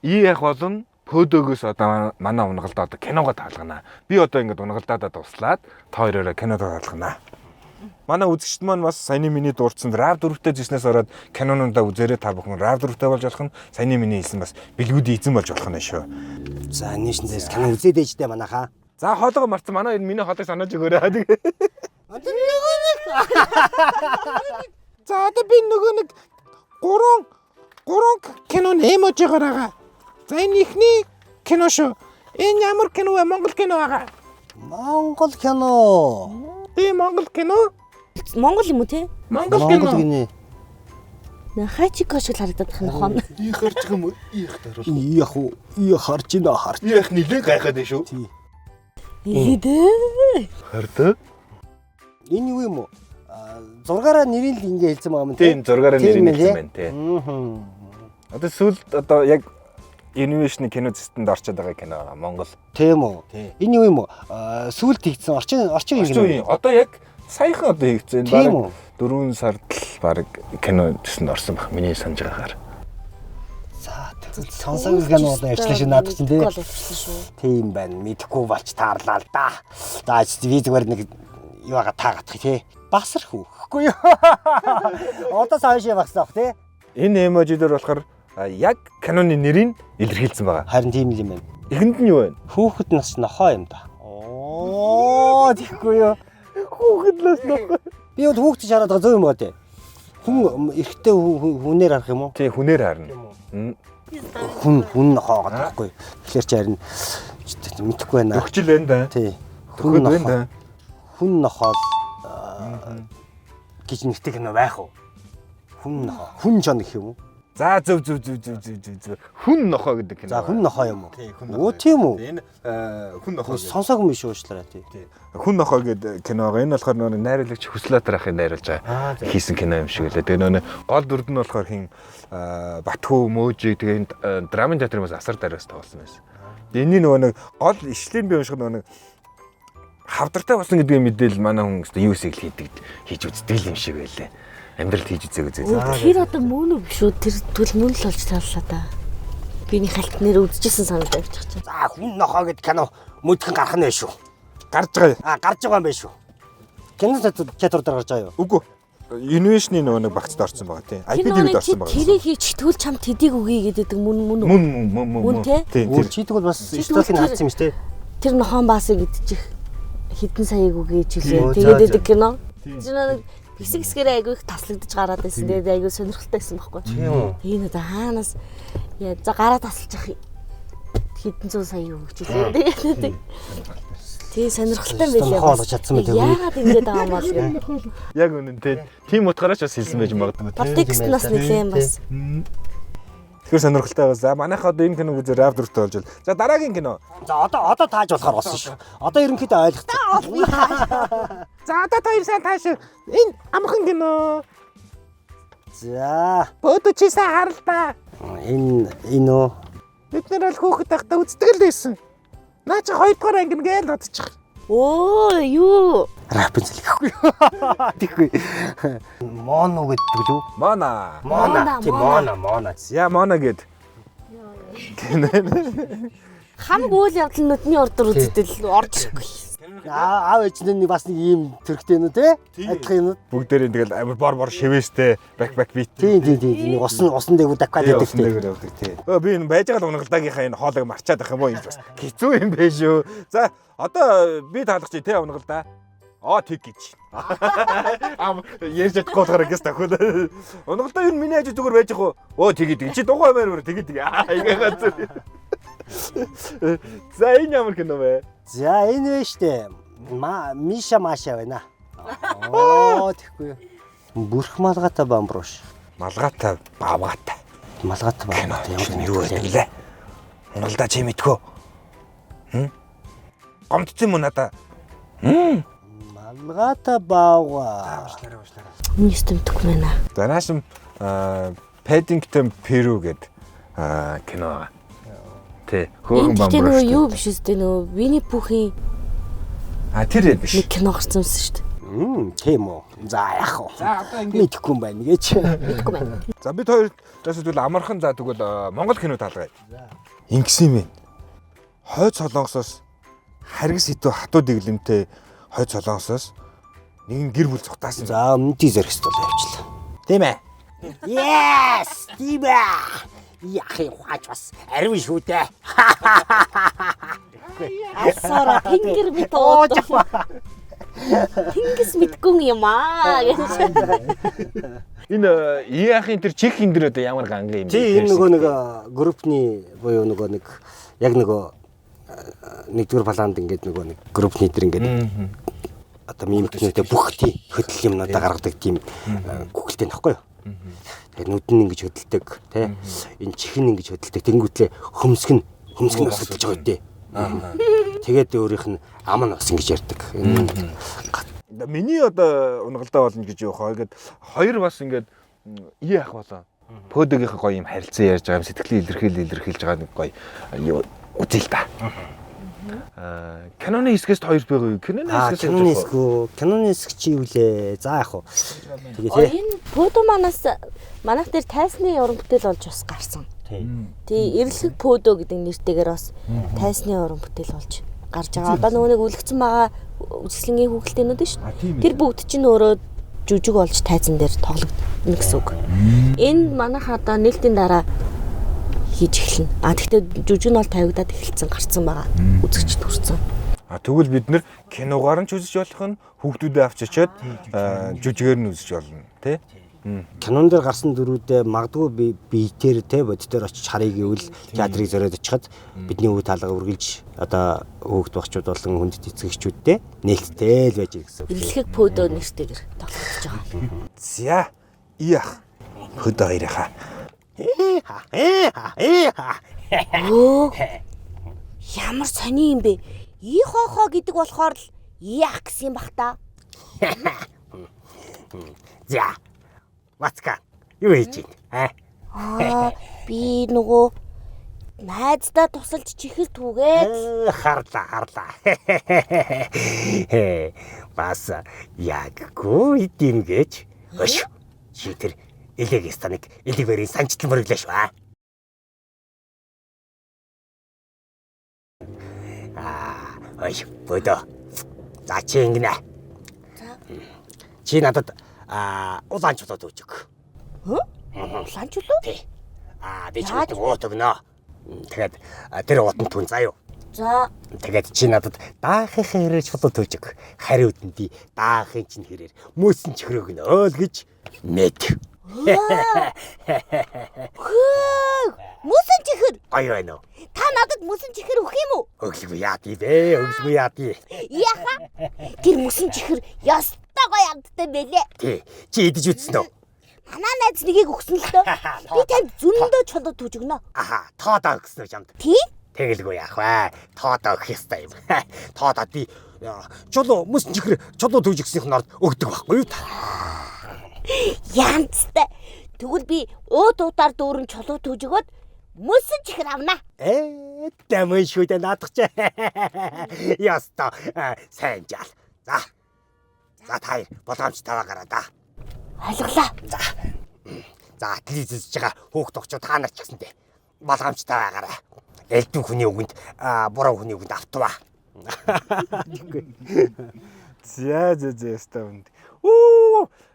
E: яах болон Peugeot-гоос одоо манай унгалдаа одоо киногоо таалгана. Би одоо ингэж унгалдаадаа дуслаад та хоёроо кинодоо таалгана. Манай үзэгчд маань бас саяны миний дурдсан RAV4-тэй зэснээс ороод кинонуудаа үзээрэй та бүхэн RAV4-тэй болж болох нь саяны миний хэлсэн бас бэлгүүдийн эзэн болж болох нь шүү.
D: За нээшнээс кино үзээд ээжтэй манайхаа.
E: За хоолойгоо марцсан манай хоёр миний хоолойг санааж өгөөрэй.
B: За одоо би нөгөө нэг 3 кино нэмэж байгаа. За энэ ихний кино шүү. Энэ ямар кино вэ? Монгол кино байгаа.
D: Монгол кино.
B: Тийм Монгол кино.
C: Монгол юм уу те?
B: Монгол
D: Монгол
B: кино.
D: гинэ.
C: Хачика шиг харагдаад байна хон.
E: Их харж байгаа юм уу? Их даруул.
D: Яах уу? Харж ийн харж.
E: Их нилээ гайхаад байна шүү.
C: Идэ.
E: Хардаа.
D: Энэ юу юм уу? 6-аараа нэрийг л ингэ хэлсэн байгаа юм
E: Тийм 6-аараа нэр
D: Тийм
E: нэлсэн
D: ээ.
E: байна тий. Одоо сүүлд одоо яг Univision кино зэстэнд орчод байгаа кино байгаа Монгол.
D: Тийм үү?
E: Тийм.
D: Энэ юу юм уу? Сүүлд хийгдсэн орчин
E: Үгүй одоо яг саяхан одоо хийгдсэн.
D: Тийм үү?
E: 4 сард л баг кино зэстэнд орсон баг миний санаж байгаагаар.
D: За сонсог кино одоо ярьчлаа шүү надад чинь тий.
C: Гол ярьчлаа шүү.
D: Тийм байна. Мэдхгүй болж таарлаа л да. За визгээр нэг юугаа таагаадах тий. Басрах уу? Үгүй юу? Одоо саяшаа багсаах тий.
E: Энэ эможи дээр болохоор яг киноны нэрийг илэрхийлсэн байгаа.
D: Харин тийм л юм байна.
E: Эхэнд нь юу вэ?
D: Хүүхэд нас нохоо юм да. Оо тийхгүй юу?
E: Хүүхэд нас нохоо.
D: Би бол хүүхэд шараад байгаа зөв юм ба тий. Хүн эрэгтэй хүнээр харах юм уу?
E: Тий хүнээр харна.
D: Хүн нохоо гэдэг байхгүй. Тэгэхээр чи харин мэдхгүй байна.
E: Өгчл байна да.
D: Тий.
E: Төгөөд байна да.
D: Хүн нохоо гэж нэртэй кино байх уу? Хүн нохоо. Хүн жон гэх юм уу?
E: За зөв. Хүн нохоо гэдэг кино.
D: За хүн нохоо юм уу?
E: Тий, хүн
D: Оо тийм үү?
E: Энэ хүн нохоо.
D: Сонсоогүй юм шүү уучлаарай тий.
E: Хүн нохоо гэдэг киног энэ болохоор нөгөө найруулагч Хүслатар ахын найруулж байгаа хийсэн кино юм шиг үлээ. Тэгээ нөгөө гол дүрд нь болохоор хин Батхүү Мөөжиг тэгээ драмын театрын бас асар дараас тоглосон байсан. Энэний нөгөө гол ишлэлийн би унших нөгөө хавдартай болсон гэдгийг мэдээлэл манай хүн өстө юу эсэл хийж үздэг юм шиг байлээ. Амьдралд хийж үзээг үзээ.
C: Тэр одоо мөн үү биш үү? Тэр түл мөн л болж тааллаа да. Биний халт нэр үзчихсэн санаад авчих чинь.
D: За хүн нохоо гэдэг кино мөдгөн гарах нь байх шүү.
E: Гарч байгаа.
D: Гарч байгаа юм байх шүү. Кино театр дээр гарч байгаа юу?
E: Үгүй. Инновашны нөгөө багцд орсон байгаа тийм. IPTV-д орсон байгаа.
C: Тэрийг хийж тэгвэл чам тэдийг үгүй гэдэг мөн үү?
E: Мөн
C: тий.
D: Өөр чийдэг бол бас столыг хаацсан юм шүү дээ.
C: Тэр нохон баасыг идчих хитэн саяг үгээж үлээ. Тэгээд идэг кино. Тэр хэсгэрээ айгүй их таслагдаж гараад байсан. Тэгээд айгүй сонирхолтой байсан байхгүй. Тийм үү. Хаанаас за гараа тасалж явах хитэн 100 сая үгэж үлээ. Тэгээд тийм сонирхолтой байлаа.
D: Хоолгож чадсан мэт үү?
C: Яагаад ингэж байгаа юм бол
E: Яг үнэн тий. Тим утгаараас бас хэлсэн байж магадгүй.
C: подтекст нас нэлээд бас.
E: Тэгэхээр сонирхолтой байна. За манайх одоо энэ киног үзээ рав дуртай болж байна. За дараагийн кино.
D: За одоо тааж болохоор болсон шүү. Одоо ерөнхийдөө ойлгоцсон.
B: За одоо та сайн тааш. Энэ амхан кино.
D: За
B: Бөөдө чи сайн харал та.
D: энэ үү?
B: Бид нар бол хүүхэд байхдаа үздэг л байсан. Наа чи 2 дугаар анги гээл бодчих.
C: Оо юу?
D: Рапинцэл гэхгүй. Тэггүй. Моно гэдэг үү?
E: Мона.
D: Тийм моно.
E: Я Мона гэд.
C: Хам гүйл явдал нүдний ордор үздэг орж ирэхгүй.
D: Аав ээжний бас нэг ийм төрхтэй нү те? Адилхан юм.
E: Бүгдээрээ тэгэл амар бор шивэстэй бак бит.
D: Тийм. Нэг усан дээгүү дакад гэдэг те.
E: Би энэ байж байгаа унгалтаагийнхаа энэ хоолойг марчаад ах юм уу юм бас хэцүү юм бэ шүү. За одоо би таалах чи те унгалдаа. Тэг гэж. Ярьж чадахгүй болохоор гэс тахууд. Унгалдаа юу миний ажил зүгээр байж ах уу? Тэгээд чи дугаа мээр тэгээд. Игээгээд. За энэ ямар кино вэ?
D: За энэ вэ штэ. Миша Маша байна. Тэггүй. Бүрх малгата бамброш.
E: Малгайтай бавгаатай.
D: Малгата байна.
E: Ямар юу байдаг лээ? Унгалдаа чи мэдхөө. Гомдсон юм уу надаа?
D: Малгата баага.
C: Нийстэмдэх байна.
E: Данаашм Paddington Peru гэдэг кино. Тэ хөөрхөн
C: Энэ
E: бамбар.
C: нөгөө юу биш үстэй нөгөө Винни Пүүхийн
E: Тэр биш.
C: нэг кино гарсан юмсан шүү дээ.
D: Тийм үү. За яах вэ?
B: За одоо ингэ
D: Мэдхгүй юм байна гэж.
C: Мэдгүй байна.
E: За бид хоёр тэгвэл амархан за тэгвэл Монгол кино таалгая. Ингэсэн юм бэ? Хойд Солонгосоос харгас идүү хатуу дэглэмтэй хойд Солонгосоос нэгэн гэр бүл цухтаасан.
D: За өмнөдий зэрэгс бол явчлаа.
E: Тийм ээ.
D: Yes! Тийм ээ. Яах юм хааж бас ариун шүү дээ.
C: Асара тэнгэр бит ууж. Тэнгис мэдгүй юм аа гэж.
E: Энэ яахын тэр чихийн дэр одоо ямар ганга юм бэ?
D: Чи энэ нөгөө нэг группний буюу нөгөө нэг яг нөгөө нэгдүгээр баланд ингээд нөгөө нэг группний дэр ингээд одоо мимикнүүтэй бүх тийм хөдөл юмнуудаа гаргадаг тийм гүгэлтэй нөхгүй юу? Тэгээд нүд нь ингэж хөдөлдөг тий. Энэ чихэн ингэж хөдөлдөг. Тэнгүүтлээ хөмсгөн осгодож байгаа үедээ. Тэгээд өөрийнх нь ам нь бас ингэж ярьдаг.
E: Миний одоо унгалдаа болно гэж явах. Ингээд хоёр бас ингээд ий ах болоо. Пөдөгийнхээ гоё юм харилцан ярьж байгаа юм сэтгэлийн илэрхийлж байгаа нэг гоё үзэл та. Киноны хэсгээс хоёр байгаа юу? Киноны
D: хэсэг чи юу лээ? За яах вэ? Тэгээ тий.
C: Энэ пөдө манайх дээр тайсны уран бүтээл болж бас гарсан. Тэгээ эрлэг пөдө гэдэг нэртэйгээр бас тайсны уран бүтээл болж гарч байгаа. Одоо нөгөө нэг үлгцэн байгаа үсгэлэнгийн хүүхэлтэйнүүд шүү дээ. Тэр бүгд чинь өөрөө жүжиг болж тайзан дээр тоглогдно гэсэн үг. Энэ манайх одоо нээлтийн дараа хийж эхэлнэ. Тэгэхдээ жүжиг нь бол тавигдаад эхэлсэн гарцсан байгаа. Үзэгчд хүрсэн.
E: Тэгвэл бид нэр киногаар нь ч үзэж болох нь хүүхдүүдэд авч очиод жүжигээр нь үзэж болно тий.
D: Кинон дээр гарсан дөрүүдээ магадгүй биетээр те бодитоор очиж харъя гэвэл театрыг зориод очиход бидний үе таалга үргэлж одоо хүүхд багчууд болон хүндэт эцэгчүүдтэй нээлттэй л байж гэсэн.
C: Эрлэг пөдө нэртэйгээр тоглож байгаа.
E: За иях хөдөө хоёрынхаа
C: Өө. Ямар сони юм бэ? И хоо гэдэг болохоор л яах гэсэн юм бах та.
D: За. Вацка. Юу хийж байна?
C: Би нөгөө найздаа тусалж чихэл түүгээд
D: Харлаа. Бас яггүй идэм гэж. Өш. Чи тэр элегэстаныг элегэрийн санчтал мөрөглөө шүү. Ой, бодо. За чи ингэнэ. Чи надад улаан чулууд өгч өг.
C: улаан чулуу?
D: Тий. Би чамд уут өгнө. Тэгээд тэр уутанд түн заа юу.
C: За.
D: Тэгээд чи надад даахын хэрээр чулуу төөж өг. Хариуд нь би даахын чинь хэрээр мөсөн чихэр өгнө л гэж нэт.
C: Мөсөн чихэр.
D: Гоё байна уу?
C: Та надад мөсөн чихэр өгөх юм уу?
D: Өглөө яадий бэ? Өглөө яадий.
C: Яха? Тэр мөсөн чихэр ястаа гоё амттай байлээ.
D: Тий. Чи идэж үзсэн үү?
C: Манай найз нэгийг өгсөн л дөө. Би танд зөндөө чулуу түүж өгнө.
D: Тоодоо өгсөн үү чамд?
C: Тий?
D: Тэгэлгүй яах вэ? Тоодоо өгөх ёстой юм. Тоодоо би чулуу мөсөн чихэр чулуу төөж өгснийх нь орд өгдөг байхгүй юу та?
C: Янцтай. Тэгвэл би уутаар дүүрэн чулуу түүж өгөөд мөсөн чихэр авна.
D: Тэмэн шүдэ наадах. Яста сайн жаал. За. За та болгоомж таваа гараа да.
C: Ойлголаа.
D: За телевизэж байгаа хүүхд төгчөө та нар ч гэсэнтэй болгоомж таваа гараа. Элдэн хүний үгэнд буруу хүний үгэнд автваа.
E: За яста үнд.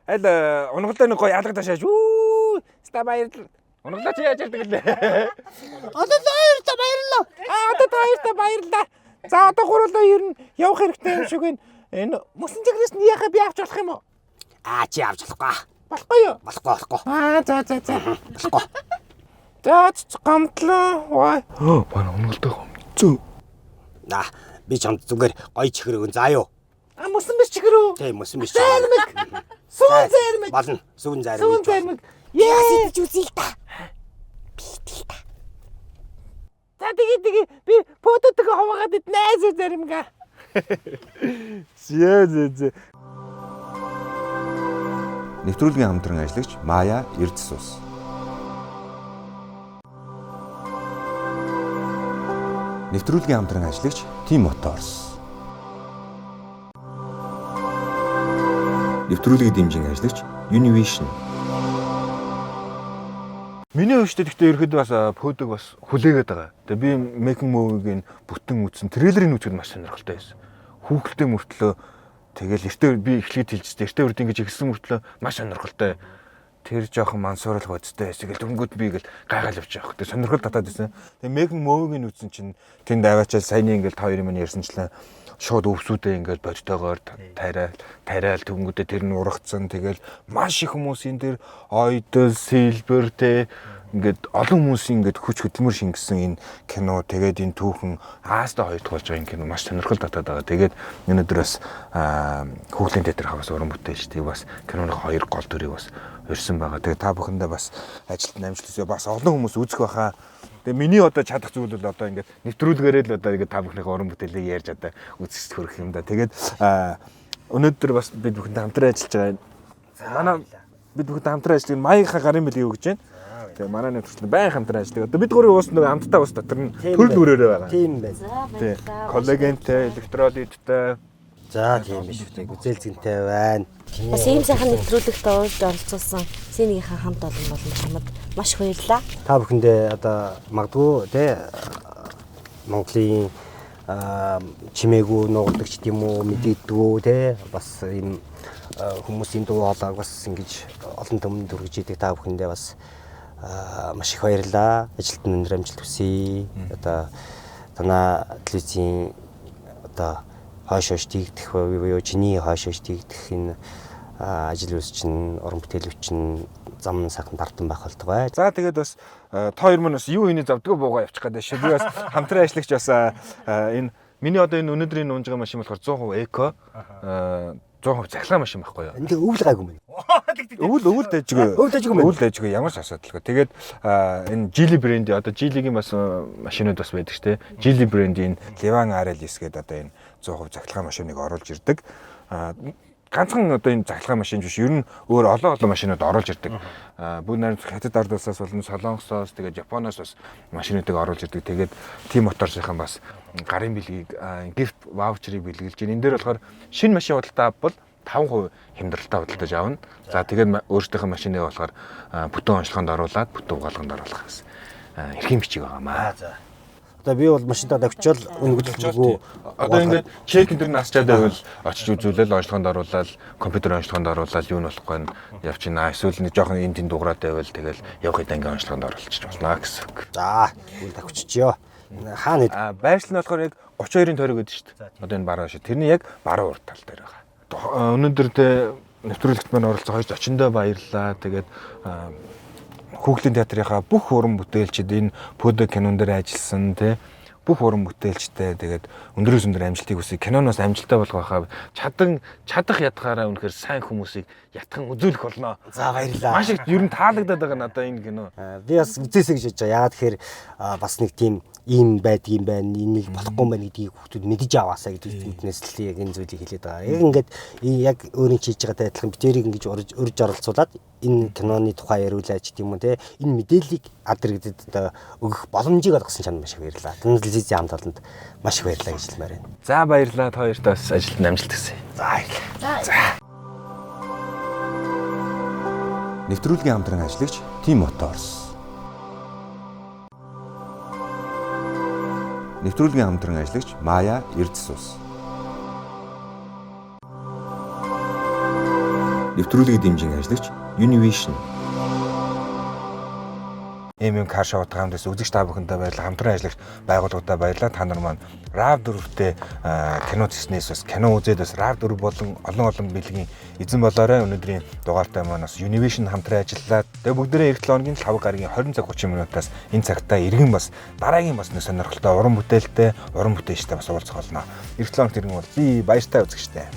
E: Аль унгалаа нэг гоё алгадаа шааш. Ста баярлал. Унгалаа чи яаж ярьдаг лээ.
B: Одоо баярлаа. За одоо гурлаа ер нь явах хэрэгтэй юм шиг байна. Энэ мөсөн чихрээс нь яхаа би авч болох юм уу?
D: Чи авч болохгүй.
B: Болохгүй юу?
D: Болохгүй.
B: За.
D: Болохгүй.
B: За гомдлоо. Ой.
E: Манай унгалтай гомцоо.
D: Би чамд зүгээр гоё чихэр өгөн заа юу.
B: Мөсөн биш чихэр үү?
D: Тийм мөсөн биш.
B: Сүүн зармиг.
D: Болно. Сүүн зармиг.
C: Яас идэж үзье л та.
B: За тэгээ би фототог хуваагаад найз заримга.
E: За.
A: Нэвтрүүлгийн хамтран ажиллагч Мая Эрдэс ус. Нэвтрүүлгийн хамтран ажиллагч Team Motors. Нэвтрүүлгийг дэмжин ажиллагч Univision.
E: Миний хувьд гэхдээ ерөөдөө бас пөөдөг бас хүлээгээд байгаа. Тэгээ би Making Movie-гийн бүтэн үзсэн трейлерыг үзэхэд маш сонирхолтой байсан. Хүүхэлтэй мөртлөө тэгэл эртөө би эхлээд хэлжтэй эртөө үрд ингэж ихсэн мөртлөө маш сонирхолтой. Тэр жоохон мансуурал бодтой байсан. Тэгэл дөнгөд би ингээл гайхал явж байгаа. Тэгээ сонирхол татаад байсан. Тэгээ Making Movie-гийн үзсэн чинь тэнд аваачаал саяны ингээл та хоёрын минь ярьсанчлаа шууд өвсүүдээ ингээл бодтойгоор тариал төнгөдөө тэр нь ургацсан. Тэгэл маш их хүмүүсийн тэр ойдол, сэлбэр те ингээд олон хүмүүсийн ингээд хүч хөдөлмөр шингэсэн энэ кино тэгээд энэ түүхэн Ааста хоёрт болж байгаа энэ кино маш сонирхол татаад байгаа. Тэгээд өнөөдөр бас Хүүхлийн театр хавас уран бүтээлчдийг бас киноны хоёр гол дүрийг бас урьсан байгаа. Тэгээд та бүхэндээ бас ажилт намжлалсаа бас олон хүмүүс үзэх байхаа. Тэгээ миний одоо чадах зүйл бол одоо ингээд нэвтрүүлгээрээ л одоо ингээд та бүхнийхээ уран бүтээлийг ярьж одоо үзэсгэлэнт хөрөх юм да. Тэгээд өнөөдөр бас бид бүхэнд хамтран ажиллаж байгаа. Манай бид бүхэнд хамтран ажиллаж Маягийн гарын мэлийг өгч байна. Тэгээ манай нэвтрүүлэг байн хамтран ажилладаг. Одоо бид гурийн уус нэг амттай ус дотор нь төр нүрээрээ байгаа.
D: Тийм байна.
E: Тий. Коллагентэй, электролиттэй.
D: За тийм биш үү. Үзэлцэнтэй байна.
C: Бас ийм сайхан нэвтрүүлэгт оролцуулсан Сэнийхэн хамт олон чамд маш баярлалаа.
D: Та бүхэндээ одоо магадгүй те Монголын чимээгүй нуугддаг ч тийм үү мэдээдгүү те бас энэ хүмүүсийн дуу хоолойг бас ингэж олон түмэнд хүргэж идэг та бүхэндээ бас маш их баярлалаа. Ажилд нь өндөр амжилт хүсье. Одоо танаа телевизийн одоо хойш тийгдэх буюу чиний хойш тийгдэх энэ ажил үйлс чинь уран бүтээлч чинь зам сайхан дартан байх болтугай.
E: За тэгээд бас та хоёр мань бас юу хийний завдгаа буугаа явчих гээд шүү. Би бас хамтран ажиллагч бас энэ миний одоо энэ өнөөдрийн нуунж байгаа машин болохоор 100% эко 100% цахилгаан машин байхгүй юу?
D: Энд өвл гайгүй юм.
E: Өвөл дэжгүй. Өвөл дэжгүй ямар ч асуудалгүй. Тэгээд энэ Geely брендийн одоо Geely-гийн бас машинууд бас байдаг шүү дээ. Geely брендийн Levan RLS гэдэг одоо энэ 100% захилгаан машиныг оруулж ирдэг. Ганцхан одоо энэ захилгаан машин биш, ер нь өөр олон машинууд оруулж ирдэг. Бүгд найрамд хятад ард улсаас болон Солонгосоос тэгээд Японоос бас машинуудыг оруулж ирдэг. Тэгээд Team Motors-ийн бас гарын бэлгийг, gift voucher-ыг бэлгэлж байна. Энэ дээр болохоор шинэ машин худалдаа авбал 5% хямдралтай худалдаж авна. За тэгээд өөрсдийнхөө машиныг болохоор бүтэн онцлогоонд оруулаад бүтэн угаалганд оруулах гэсэн эрхэм бичиг байгаамаа.
D: За. Одоо би бол машинтаа давчвал өнгөлөлгүй.
E: Одоо ингээд чек энэ төр насчаад байвал очиж үзүүлэл онцлогоонд оруулаад компьютер онцлогоонд оруулаад юу нь болохгүй нь явчихна. Эсвэл нэг жоохон энэ тэнд дуграад байвал тэгэл явах дангийн онцлогоонд оруулчих болно гэсэн үг.
D: За, үл давччихё. Хаана
E: байршил нь болохоор яг 32-ын тойрог гэдэг шүү дээ. Одоо энэ баруун шиг. Тэрний яг баруун урд тал дээр байгаа. Өнөөдөр тэ нэвтрүүлэгт маань оролцсон хоёр зочиндоо баярлалаа. Тэгээд Хүүхлийн театрынхаа бүх уран бүтээлчид энэ Pöde кинон дээр ажилласан тий бүх уран бүтээлчтэй тэгээд өндрөөс өндөр амжилтыг хүсье. Киноноос амжилттай болгохоо чадах ядгаараа үнэхээр сайн хүмүүсийг ятхан үзүүлэх болно.
D: За баярлалаа.
E: Маш их ер нь таалагдаад байгаа надаа энэ кино.
D: Би бас үзээсэй гэж бодож байгаа. Яагаад тэгэхээр бас нэг тийм ийм байдгийм байна, энийг болохгүй байна гэдгийг хүүхдүүд мэдэж аваасаа гэдэг үднээс л яг энэ зүйлийг хэлээд байгаа. Яг ингээд яг өөрийн хийж байгаатай адилхан битэрийг ингэж урьж оролцуулаад энэ киноны тухай яриулаач гэдэг юм уу те энэ мэдээллийг ад иргэдэд одоо өгөх боломжийг олгосон чанд маш их баярлалаа. Тэнэлзийн хамт олонд маш их баярлалаа гэж хэлмээр байна.
E: За баярлалаа. Та хоёрт бас ажилд амжилт хүсье.
D: За баярлалаа.
E: За.
A: Нэвтрүүлгийн хамтран ажиллагч Team Motors. Нэвтрүүлгийн хамтран ажиллагч Maya Erdsус. Нэвтрүүлгийг дэмжин ажиллагч Univision.
E: Car Show хамтдаа үзэгч та бүхэндээ баярлалаа. Хамтран ажиллагч байгууллагуудаа баярлалаа. Та нар маань RAV4-тэй кино тэснээс бас кино үзээд бас RAV4 болон олон бэлгийн эзэн болоорой. Өнөөдрийн дугаартай маань бас Univision хамтран ажиллалаа. Тэгээ бүгдээрээ эх 7 хоногийн 5 гарагийн 20 цаг 30 минутаас энэ цагтаа иргэн бас дараагийн бас нэг сонирхолтой уран бүтээлтэй уран бүтээлчтэй бас уулзах болно. Эх 7 хоногт иргэн бол би баяртай үзэгчтэй.